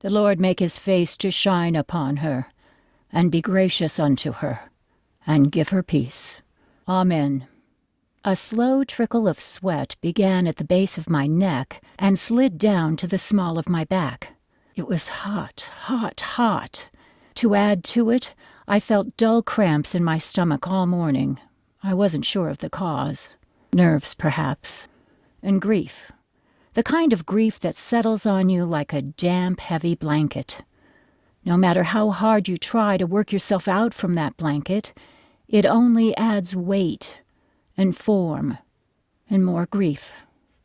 The Lord make his face to shine upon her, and be gracious unto her, and give her peace. Amen. A slow trickle of sweat began at the base of my neck and slid down to the small of my back. It was hot, hot, hot. To add to it, I felt dull cramps in my stomach all morning. I wasn't sure of the cause. Nerves, perhaps. And grief. The kind of grief that settles on you like a damp, heavy blanket. No matter how hard you try to work yourself out from that blanket, it only adds weight and form and more grief.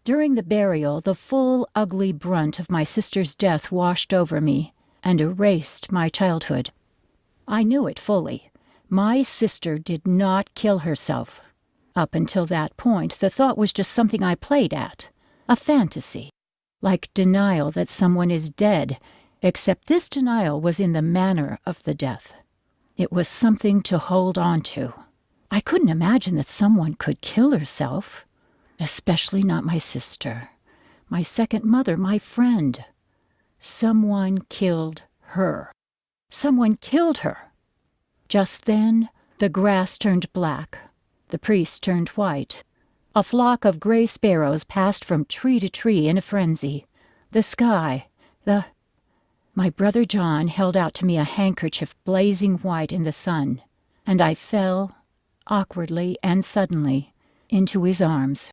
During the burial, the full, ugly brunt of my sister's death washed over me and erased my childhood. I knew it fully. My sister did not kill herself. Up until that point, the thought was just something I played at. A fantasy, like denial that someone is dead, except this denial was in the manner of the death. It was something to hold on to. I couldn't imagine that someone could kill herself, especially not my sister, my second mother, my friend. Someone killed her. Someone killed her. Just then, the grass turned black. The priest turned white. A flock of gray sparrows passed from tree to tree in a frenzy. The sky, My brother John held out to me a handkerchief blazing white in the sun, and I fell, awkwardly and suddenly, into his arms.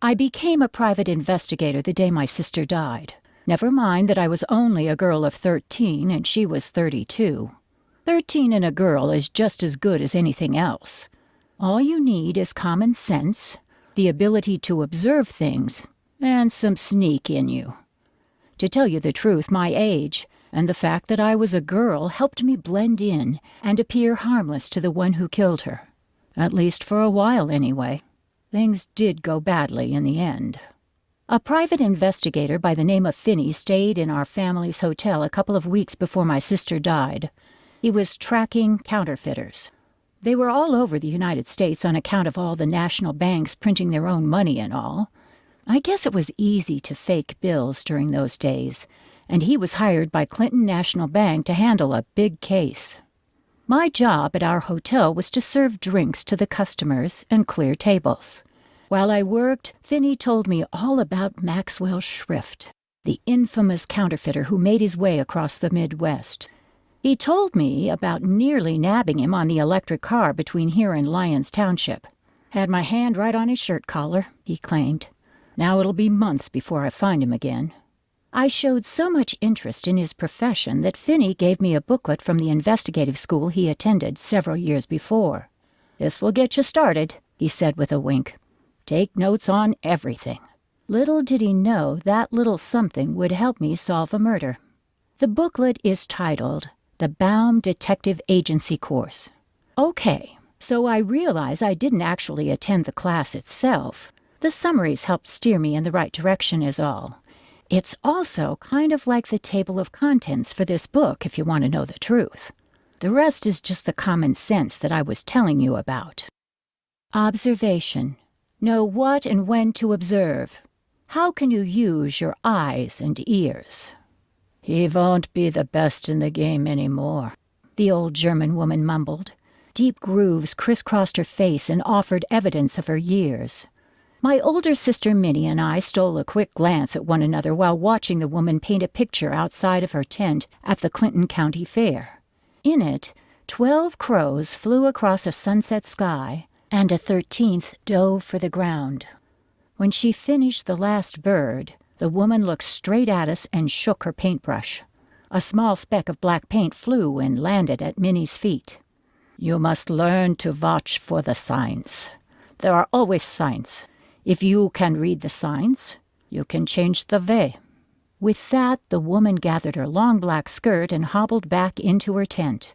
I became a private investigator the day my sister died. Never mind that I was only a girl of 13 and she was 32. 13 in a girl is just as good as anything else. All you need is common sense, the ability to observe things, and some sneak in you. To tell you the truth, my age and the fact that I was a girl helped me blend in and appear harmless to the one who killed her. At least for a while, anyway. Things did go badly in the end. A private investigator by the name of Finney stayed in our family's hotel a couple of weeks before my sister died. He was tracking counterfeiters. They were all over the United States on account of all the national banks printing their own money and all. I guess it was easy to fake bills during those days, and he was hired by Clinton National Bank to handle a big case. My job at our hotel was to serve drinks to the customers and clear tables. While I worked, Finney told me all about Maxwell Schrift, the infamous counterfeiter who made his way across the Midwest. He told me about nearly nabbing him on the electric car between here and Lyons Township. Had my hand right on his shirt collar, he claimed. Now it'll be months before I find him again. I showed so much interest in his profession that Finney gave me a booklet from the investigative school he attended several years before. "This will get you started," he said with a wink. "Take notes on everything." Little did he know that little something would help me solve a murder. The booklet is titled The Baum Detective Agency Course. Okay, so I realize I didn't actually attend the class itself. The summaries helped steer me in the right direction is all. It's also kind of like the table of contents for this book, if you want to know the truth. The rest is just the common sense that I was telling you about. Observation. Know what and when to observe. How can you use your eyes and ears? "He won't be the best in the game anymore," the old German woman mumbled. Deep grooves crisscrossed her face and offered evidence of her years. My older sister Minnie and I stole a quick glance at one another while watching the woman paint a picture outside of her tent at the Clinton County Fair. In it, 12 crows flew across a sunset sky, and a 13th dove for the ground. When she finished the last bird, the woman looked straight at us and shook her paintbrush. A small speck of black paint flew and landed at Minnie's feet. "You must learn to watch for the signs. There are always signs. If you can read the signs, you can change the way." With that, the woman gathered her long black skirt and hobbled back into her tent.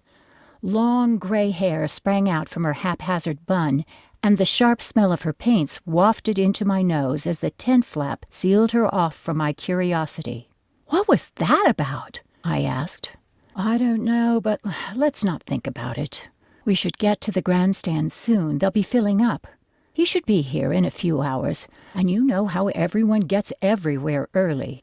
Long gray hair sprang out from her haphazard bun, and the sharp smell of her paints wafted into my nose as the tent flap sealed her off from my curiosity. "What was that about?" I asked. "I don't know, but let's not think about it. We should get to the grandstand soon. They'll be filling up. He should be here in a few hours, and you know how everyone gets everywhere early.